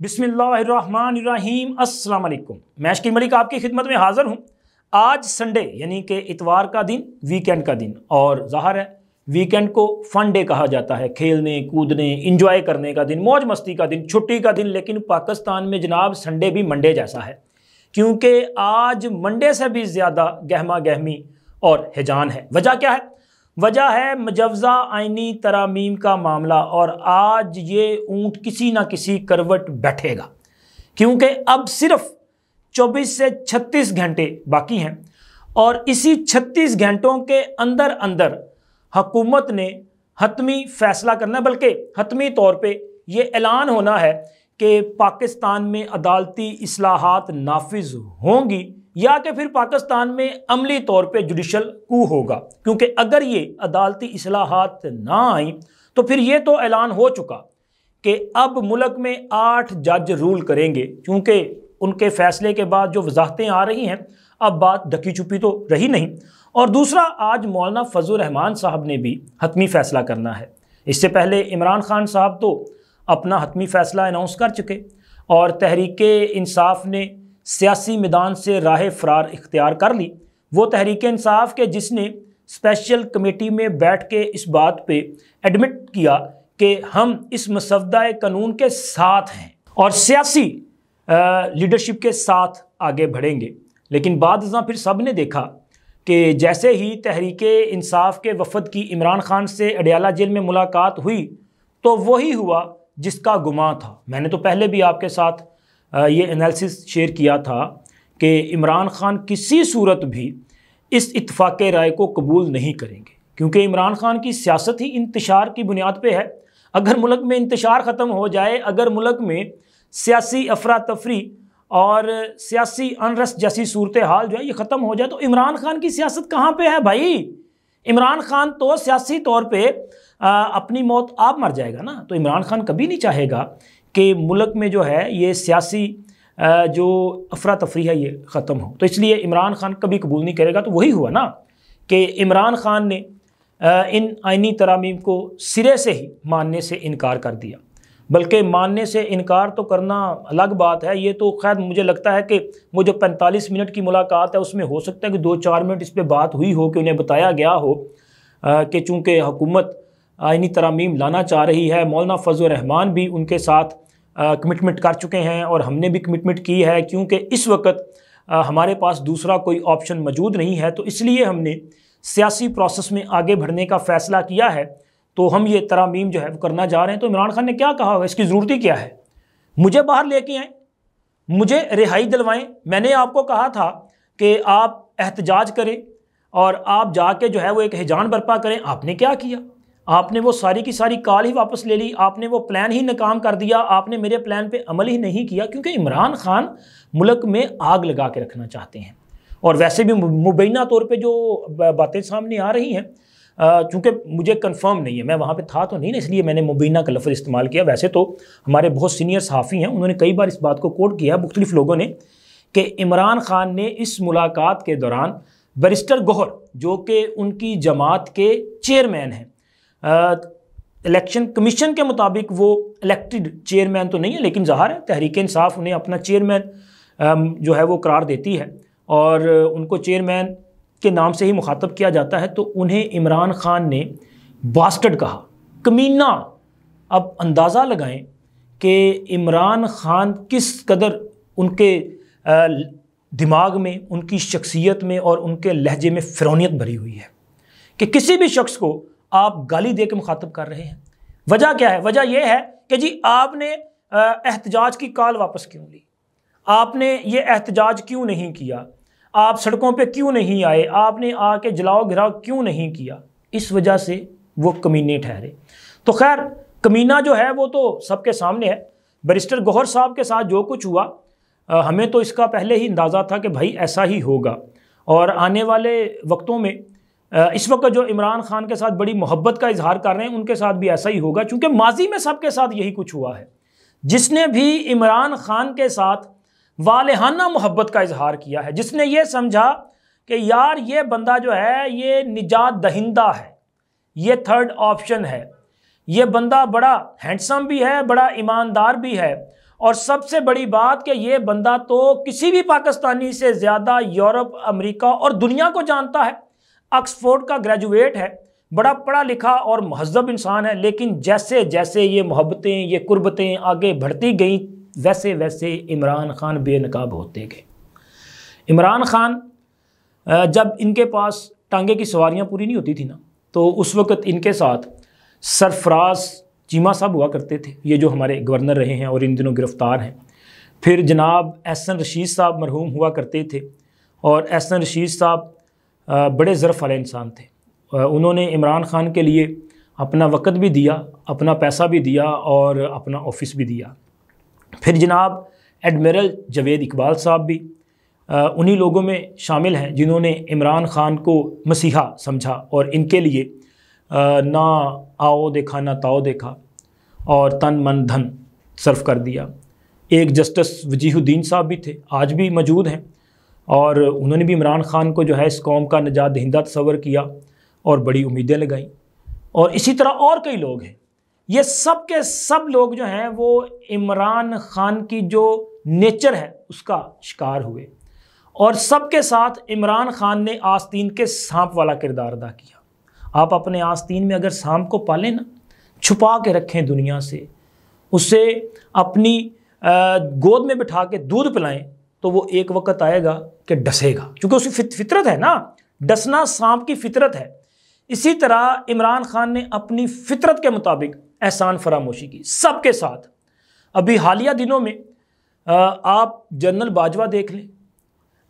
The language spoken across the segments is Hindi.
बिस्मिल्लाहिर्रहमानिर्रहीम अस्सलाम वालेकुम। मैं शकील मलिक आपकी खिदमत में हाज़िर हूँ। आज संडे यानी कि इतवार का दिन, वीकेंड का दिन, और ज़ाहिर है वीकेंड को फन डे कहा जाता है, खेलने कूदने इंजॉय करने का दिन, मौज मस्ती का दिन, छुट्टी का दिन। लेकिन पाकिस्तान में जनाब संडे भी मंडे जैसा है, क्योंकि आज मंडे से भी ज़्यादा गहमा गहमी और हिजान है। वजह क्या है? वजह है मुजव्वज़ा आइनी तरामीम का मामला, और आज ये ऊँट किसी ना किसी करवट बैठेगा, क्योंकि अब सिर्फ 24 से 36 घंटे बाकी हैं, और इसी 36 घंटों के अंदर अंदर हुकूमत ने हतमी फ़ैसला करना है, बल्कि हतमी तौर पे ये ऐलान होना है कि पाकिस्तान में अदालती इस्लाहात नाफिज होंगी या कि फिर पाकिस्तान में अमली तौर पे जुडिशल कू होगा। क्योंकि अगर ये अदालती इस्लाहात ना आई तो फिर ये तो ऐलान हो चुका कि अब मुल्क में 8 जज रूल करेंगे, क्योंकि उनके फ़ैसले के बाद जो वजाहतें आ रही हैं अब बात ढकी छुपी तो रही नहीं। और दूसरा, आज मौलाना फजल रहमान साहब ने भी हतमी फ़ैसला करना है। इससे पहले इमरान खान साहब तो अपना हतमी फ़ैसला अनाउंस कर चुके, और तहरीके इंसाफ ने सियासी मैदान से राह फ़रार इख्तियार कर ली। वो तहरीके इंसाफ के जिसने स्पेशल कमेटी में बैठ के इस बात पे एडमिट किया कि हम इस मसवदा कानून के साथ हैं और सियासी लीडरशिप के साथ आगे बढ़ेंगे। लेकिन बाद फिर सब ने देखा कि जैसे ही तहरीके इंसाफ के वफद की इमरान खान से अडयाला जेल में मुलाकात हुई तो वही हुआ जिसका गुमान था। मैंने तो पहले भी आपके साथ ये एनालिसिस शेयर किया था कि इमरान खान किसी सूरत भी इस इत्तफाक़ राय को कबूल नहीं करेंगे, क्योंकि इमरान खान की सियासत ही इंतशार की बुनियाद पे है। अगर मुल्क में इंतशार ख़त्म हो जाए, अगर मुल्क में सियासी अफरा तफरी और सियासी अनरस जैसी सूरत हाल जो है ये ख़त्म हो जाए, तो इमरान खान की सियासत कहाँ पे है भाई? इमरान खान तो सियासी तौर पे अपनी मौत आप मर जाएगा ना। तो इमरान खान कभी नहीं चाहेगा कि मुल्क में जो है ये सियासी जो अफरा तफरी है ये ख़त्म हो, तो इसलिए इमरान खान कभी कबूल नहीं करेगा। तो वही हुआ ना कि इमरान खान ने इन आइनी तरामीम को सिरे से ही मानने से इनकार कर दिया। बल्कि मानने से इनकार तो करना अलग बात है, ये तो खैर मुझे लगता है कि वो जो 45 मिनट की मुलाकात है उसमें हो सकता है कि 2-4 मिनट इस पर बात हुई हो, कि उन्हें बताया गया हो कि चूँकि हुकूमत आइनी तरामीम लाना चाह रही है, मौलाना फजल रहमान भी उनके साथ कमिटमेंट कर चुके हैं और हमने भी कमिटमेंट की है, क्योंकि इस वक्त हमारे पास दूसरा कोई ऑप्शन मौजूद नहीं है, तो इसलिए हमने सियासी प्रोसेस में आगे बढ़ने का फ़ैसला किया है। तो हम ये तरामीम जो है वो करना जा रहे हैं। तो इमरान खान ने क्या कहा होगा, इसकी ज़रूरत ही क्या है? मुझे बाहर लेके आएँ, मुझे रिहाई दिलवाएँ। मैंने आपको कहा था कि आप एहतजाज करें और आप जाके जो है वो एक हिजान बर्पा करें। आपने क्या किया? आपने वो सारी की सारी कॉल ही वापस ले ली, आपने वो प्लान ही नाकाम कर दिया, आपने मेरे प्लान पे अमल ही नहीं किया, क्योंकि इमरान खान मुल्क में आग लगा के रखना चाहते हैं। और वैसे भी मुबैना तौर पे जो बातें सामने आ रही हैं, चूँकि मुझे कंफर्म नहीं है, मैं वहाँ पे था तो नहीं ना, इसलिए मैंने मुबैना का लफ्ज़ इस्तेमाल किया। वैसे तो हमारे बहुत सीनियर सहाफ़ी हैं, उन्होंने कई बार इस बात को कोट किया मुख्तलिफ लोगों ने, कि इमरान खान ने इस मुलाकात के दौरान बैरिस्टर गौहर, जो कि उनकी जमात के चेयरमैन हैं, इलेक्शन कमीशन के मुताबिक वो इलेक्टेड चेयरमैन तो नहीं है, लेकिन ज़ाहिर है तहरीक इंसाफ उन्हें अपना चेयरमैन जो है वो करार देती है और उनको चेयरमैन के नाम से ही मुखातब किया जाता है। तो उन्हें इमरान खान ने बास्टर्ड कहा, कमीना। अब अंदाज़ा लगाएं कि इमरान खान किस कदर उनके दिमाग में, उनकी शख्सियत में और उनके लहजे में फ़िरौनियत भरी हुई है कि किसी भी शख्स को आप गाली दे के मुखातब कर रहे हैं। वजह क्या है? वजह यह है कि जी आपने एहतजाज की कॉल वापस क्यों ली, आपने ये एहतजाज क्यों नहीं किया, आप सड़कों पे क्यों नहीं आए, आपने आके जलाओ घिराव क्यों नहीं किया। इस वजह से वो कमीने ठहरे। तो खैर कमीना जो है वो तो सबके सामने है। बैरिस्टर गौहर साहब के साथ जो कुछ हुआ, हमें तो इसका पहले ही अंदाज़ा था कि भाई ऐसा ही होगा, और आने वाले वक्तों में इस वक्त जो इमरान खान के साथ बड़ी मोहब्बत का इजहार कर रहे हैं उनके साथ भी ऐसा ही होगा, क्योंकि माजी में सबके साथ यही कुछ हुआ है। जिसने भी इमरान खान के साथ वालेहाना मोहब्बत का इजहार किया है, जिसने ये समझा कि यार ये बंदा जो है ये निजात दहिंदा है, ये थर्ड ऑप्शन है, ये बंदा बड़ा हैंडसम भी है, बड़ा ईमानदार भी है, और सबसे बड़ी बात कि ये बंदा तो किसी भी पाकिस्तानी से ज़्यादा यूरोप, अमेरिका और दुनिया को जानता है। ऑक्सफोर्ड का ग्रेजुएट है, बड़ा पढ़ा लिखा और महज़ब इंसान है, लेकिन जैसे जैसे ये मोहब्बतें, ये कुर्बतें आगे बढ़ती गई, वैसे वैसे इमरान खान बेनकाब होते गए। इमरान खान जब इनके पास टांगे की सवारियां पूरी नहीं होती थी ना, तो उस वक़्त इनके साथ सरफराज चीमा साहब हुआ करते थे, ये जो हमारे गवर्नर रहे हैं और इन दिनों गिरफ़्तार हैं। फिर जनाब एहसन रशीद साहब मरहूम हुआ करते थे, और एहसन रशीद साहब बड़े ज़र्फ़ वाले इंसान थे। उन्होंने इमरान खान के लिए अपना वक़्त भी दिया, अपना पैसा भी दिया और अपना ऑफिस भी दिया। फिर जनाब एडमिरल जावेद इकबाल साहब भी उन्हीं लोगों में शामिल हैं जिन्होंने इमरान खान को मसीहा समझा और इनके लिए ना आओ देखा ना ताओ देखा और तन मन धन सर्फ कर दिया। एक जस्टिस वजीहुद्दीन साहब भी थे, आज भी मौजूद हैं, और उन्होंने भी इमरान खान को जो है इस कौम का निजात दहिंदा तस्वर किया और बड़ी उम्मीदें लगाईं। और इसी तरह और कई लोग हैं। ये सब के सब लोग जो हैं वो इमरान खान की जो नेचर है उसका शिकार हुए, और सबके साथ इमरान खान ने आस्तीन के सांप वाला किरदार अदा किया। आप अपने आस्तीन में अगर सांप को पालें ना, छुपा के रखें दुनिया से, उसे अपनी गोद में बिठा के दूध पिलाएं, तो वो एक वक्त आएगा कि डसेगा, क्योंकि उसकी फितरत है ना, डसना सांप की फितरत है। इसी तरह इमरान खान ने अपनी फितरत के मुताबिक एहसान फरामोशी की सबके साथ। अभी हालिया दिनों में आप जनरल बाजवा देख लें,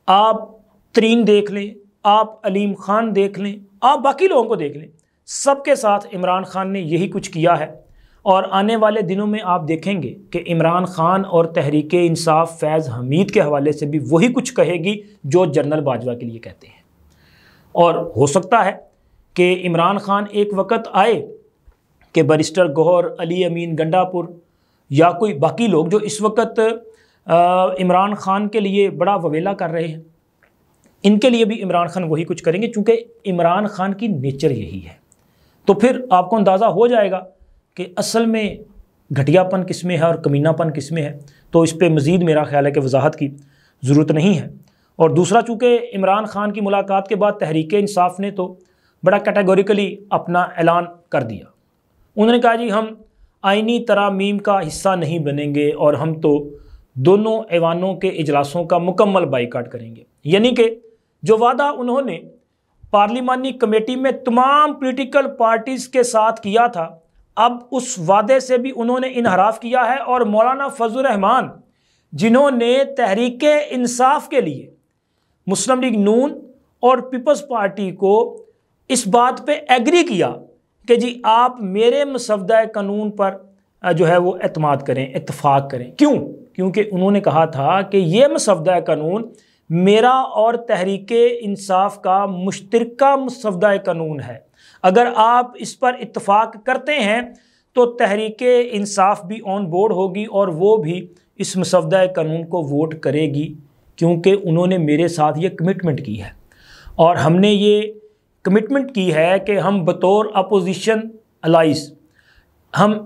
आप तरीन देख लें, आप अलीम खान देख लें, आप बाकी लोगों को देख लें, सबके साथ इमरान खान ने यही कुछ किया है। और आने वाले दिनों में आप देखेंगे कि इमरान खान और तहरीक इंसाफ फैज़ हमीद के हवाले से भी वही कुछ कहेगी जो जनरल बाजवा के लिए कहते हैं। और हो सकता है कि इमरान खान एक वक्त आए कि बैरिस्टर गौहर, अली अमीन गंडापुर या कोई बाकी लोग जो इस वक्त इमरान खान के लिए बड़ा ववेला कर रहे हैं, इनके लिए भी इमरान खान वही कुछ करेंगे, चूँकि इमरान खान की नेचर यही है। तो फिर आपको अंदाज़ा हो जाएगा कि असल में घटियापन किस में है और कमीनापन किस में है। तो इस पर मज़ीद मेरा ख्याल है कि वजाहत की ज़रूरत नहीं है। और दूसरा, चूँकि इमरान खान की मुलाकात के बाद तहरीक इंसाफ ने तो बड़ा कैटेगोरिकली अपना ऐलान कर दिया। उन्होंने कहा जी हम आइनी तरामीम का हिस्सा नहीं बनेंगे और हम तो दोनों ऐवानों के इजलासों का मुकम्मल बाइकाट करेंगे। यानी कि जो वादा उन्होंने पार्लिमानी कमेटी में तमाम पॉलिटिकल पार्टीज़ के साथ किया था, अब उस वादे से भी उन्होंने इनहराफ किया है। और मौलाना फजल रहमान, जिन्होंने तहरीक इंसाफ के लिए मुस्लिम लीग नून और पीपल्स पार्टी को इस बात पे एग्री किया कि जी आप मेरे मसवदा कानून पर जो है वो एतमाद करें, इत्तफाक करें। क्यों? क्योंकि उन्होंने कहा था कि ये मसवदा कानून मेरा और तहरीक इंसाफ का मुश्तरका मसवदा कानून है। अगर आप इस पर इत्तफाक करते हैं तो तहरीक इंसाफ भी ऑन बोर्ड होगी और वो भी इस मसवदा कानून को वोट करेगी, क्योंकि उन्होंने मेरे साथ ये कमिटमेंट की है। और हमने ये कमिटमेंट की है कि हम बतौर अपोजिशन अलाइज हम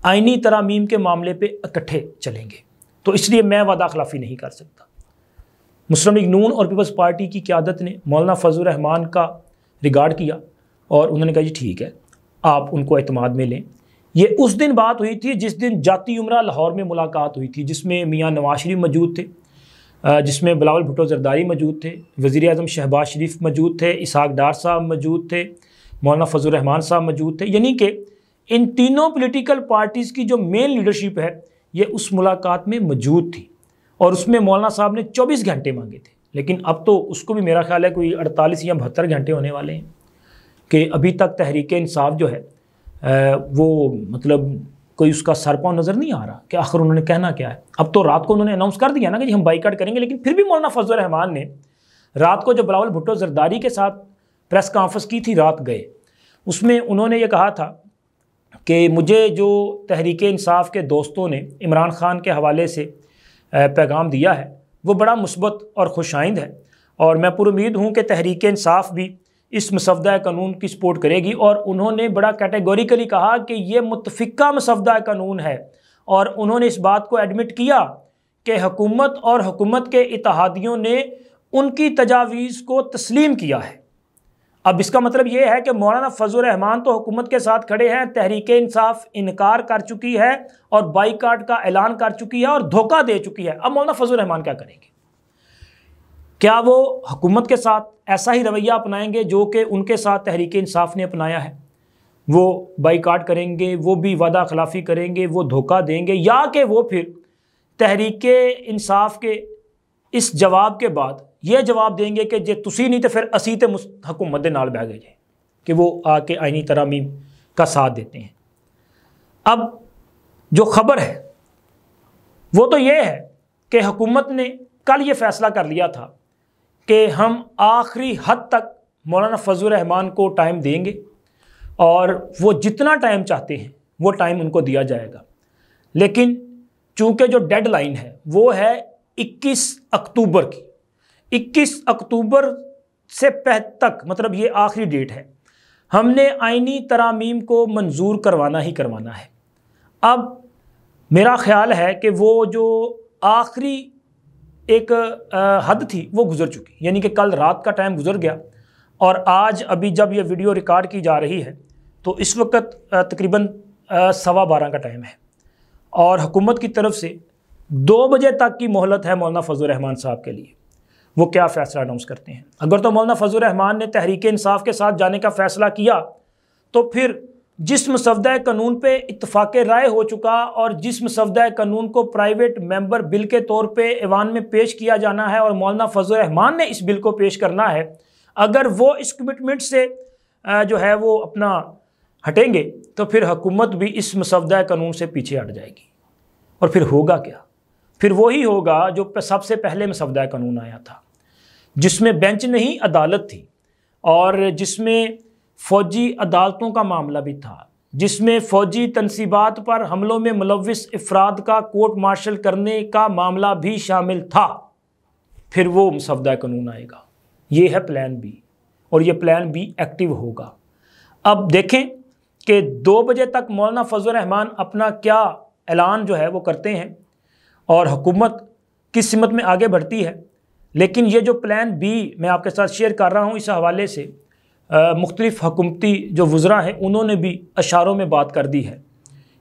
आइनी तरामीम के मामले पे इकट्ठे चलेंगे। तो इसलिए मैं वादा खिलाफ़ी नहीं कर सकता। मुस्लिम लीग नून और पीपल्स पार्टी की क़यादत ने मौलाना फजल रहमान का रिगार्ड किया और उन्होंने कहा जी ठीक है, आप उनको एतमाद में लें। ये उस दिन बात हुई थी जिस दिन जाती उमरा लाहौर में मुलाकात हुई थी, जिसमें मियाँ नवाज शरीफ मौजूद थे, जिसमें बिलावल भुट्टो जरदारी मौजूद थे, वज़ीर आज़म शहबाज शरीफ मौजूद थे, इसहाक डार साहब मौजूद थे, मौलाना फजल रहमान साहब मौजूद थे। यानी कि इन तीनों पॉलिटिकल पार्टीज़ की जो मेन लीडरशिप है ये उस मुलाकात में मौजूद थी। और उसमें मौलाना साहब ने 24 घंटे मांगे थे, लेकिन अब तो उसको भी मेरा ख्याल है कोई 48 या 72 घंटे होने वाले हैं कि अभी तक तहरीक इंसाफ जो है वो मतलब कोई उसका सर पाँव नज़र नहीं आ रहा कि आखिर उन्होंने कहना क्या है। अब तो रात को उन्होंने अनाउंस कर दिया ना कि जी हम बाइकाट करेंगे, लेकिन फिर भी मौलाना फजल रहमान ने रात को जो बिलावल भुट्टो जरदारी के साथ प्रेस कॉन्फ्रेंस की थी, रात गए, उसमें उन्होंने ये कहा था कि मुझे जो तहरीक इंसाफ के दोस्तों ने इमरान खान के हवाले से पैगाम दिया है वो बड़ा मुस्बत और खुशाइंद है, और मैं पूरी उम्मीद हूँ कि तहरीक इंसाफ भी इस मसवदा कानून की सपोर्ट करेगी। और उन्होंने बड़ा कैटेगोरिकली कहा कि ये मुतफ़िका मसवदा कानून है और उन्होंने इस बात को एडमिट किया कि हुकूमत और हुकूमत के इत्तेहादियों ने उनकी तजावीज़ को तस्लीम किया है। अब इसका मतलब ये है कि मौलाना फजल रहमान तो हुकूमत के साथ खड़े हैं, तहरीक इंसाफ इनकार कर चुकी है और बाइकाट का ऐलान कर चुकी है और धोखा दे चुकी है। अब मौलाना फजल रहमान क्या करेंगे? क्या वो हुकूमत के साथ ऐसा ही रवैया अपनाएंगे जो कि उनके साथ तहरीक इंसाफ ने अपनाया है? वो बाइकाट करेंगे, वो भी वादा खिलाफ़ी करेंगे, वो धोखा देंगे, या कि वो फिर तहरीक इंसाफ के इस जवाब के बाद ये जवाब देंगे कि जे तुसी नहीं तो फिर असी तो हुकूमत दे नाल बह गए जे, कि वो आके आईनी तरामीम का साथ देते हैं। अब जो खबर है वो तो ये है कि हुकूमत ने कल ये फैसला कर लिया था कि हम आखिरी हद तक मौलाना फजल रहमान को टाइम देंगे और वो जितना टाइम चाहते हैं वो टाइम उनको दिया जाएगा। लेकिन चूँकि जो डेडलाइन है वो है 21 अक्टूबर की, 21 अक्टूबर से तक, मतलब ये आखिरी डेट है, हमने आईनी तरामीम को मंजूर करवाना ही करवाना है। अब मेरा ख्याल है कि वो जो आखिरी एक हद थी वो गुजर चुकी, यानी कि कल रात का टाइम गुजर गया और आज अभी जब ये वीडियो रिकॉर्ड की जा रही है तो इस वक्त तकरीबन 12:15 का टाइम है और हुकूमत की तरफ से 2 बजे तक की मोहलत है मौलाना फजल रहमान साहब के लिए। वो क्या फ़ैसला अनाउंस करते हैं। अगर तो मौलाना फजल रहमान ने तहरीक इंसाफ के साथ जाने का फ़ैसला किया तो फिर जिस मसवदा कानून पे इत्तफाक राय हो चुका और जिस मसवदा कानून को प्राइवेट मेंबर बिल के तौर पे ऐवान में पेश किया जाना है और मौलाना फजल रहमान ने इस बिल को पेश करना है, अगर वो इस कमिटमेंट से जो है वो अपना हटेंगे तो फिर हुकूमत भी इस मसवदा कानून से पीछे हट जाएगी। और फिर होगा क्या? फिर वही होगा जो सबसे पहले मसवदा कानून आया था, जिसमें बेंच नहीं अदालत थी और जिसमें फ़ौजी अदालतों का मामला भी था, जिसमें फ़ौजी तनसीबात पर हमलों में मुलव्विस अफराद का कोर्ट मार्शल करने का मामला भी शामिल था। फिर वो मसवदा कानून आएगा। ये है प्लान बी और ये प्लान बी एक्टिव होगा। अब देखें कि 2 बजे तक मौलाना फजल रहमान अपना क्या ऐलान जो है वो करते हैं और हुकूमत किस सिमत में आगे बढ़ती है। लेकिन ये जो प्लान बी मैं आपके साथ शेयर कर रहा हूँ, इस हवाले से मुख्तलिफ़ हुकूमती जो वज़रा हैं उन्होंने भी अशारों में बात कर दी है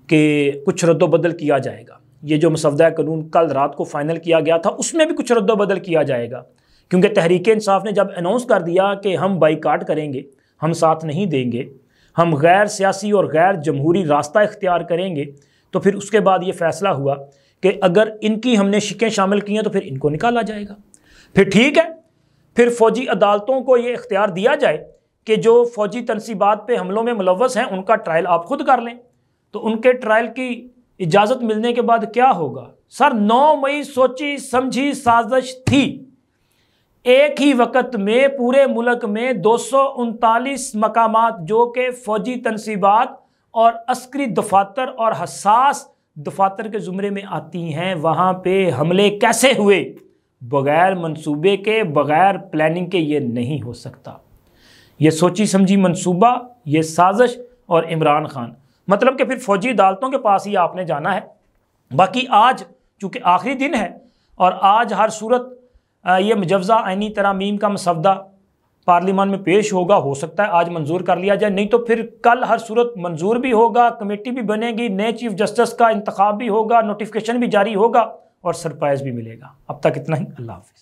कि कुछ रद्द-बदल किया जाएगा। ये जो मसवदा कानून कल रात को फ़ाइनल किया गया था उसमें भी कुछ रद्द-बदल किया जाएगा, क्योंकि तहरीक इंसाफ ने जब अनाउंस कर दिया कि हम बाइकाट करेंगे, हम साथ नहीं देंगे, हम गैर सियासी और गैर जमहूरी रास्ता इख्तियार करेंगे, तो फिर उसके बाद ये फ़ैसला हुआ कि अगर इनकी हमने शिकें शामिल की हैं तो फिर इनको निकाला जाएगा। फिर ठीक है, फिर फ़ौजी अदालतों को ये इख्तियार दिया जाए कि जो फ़ौजी तनसीबात पे हमलों में मुलव्वस हैं उनका ट्रायल आप खुद कर लें। तो उनके ट्रायल की इजाज़त मिलने के बाद क्या होगा? सर 9 मई सोची समझी साजिश थी। एक ही वक्त में पूरे मुल्क में 239 मकामात जो कि फ़ौजी तनसीबात और अस्करी दफातर और हसास दफातर के ज़ुमरे में आती हैं, वहाँ पे हमले कैसे हुए? बग़ैर मंसूबे के, बग़ैर प्लानिंग के ये नहीं हो सकता। ये सोची समझी मंसूबा, ये साजिश और इमरान खान, मतलब कि फिर फ़ौजी अदालतों के पास ही आपने जाना है। बाकी आज चूँकि आखिरी दिन है और आज हर सूरत ये मुजव्ज़ा आईनी तरामीम का मसवदा पार्लियामान में पेश होगा। हो सकता है आज मंजूर कर लिया जाए, नहीं तो फिर कल हर सूरत मंजूर भी होगा, कमेटी भी बनेगी, नए चीफ जस्टिस का इंतखाब भी होगा, नोटिफिकेशन भी जारी होगा और सरप्राइज़ भी मिलेगा। अब तक इतना ही। अल्लाह हाफ़िज़।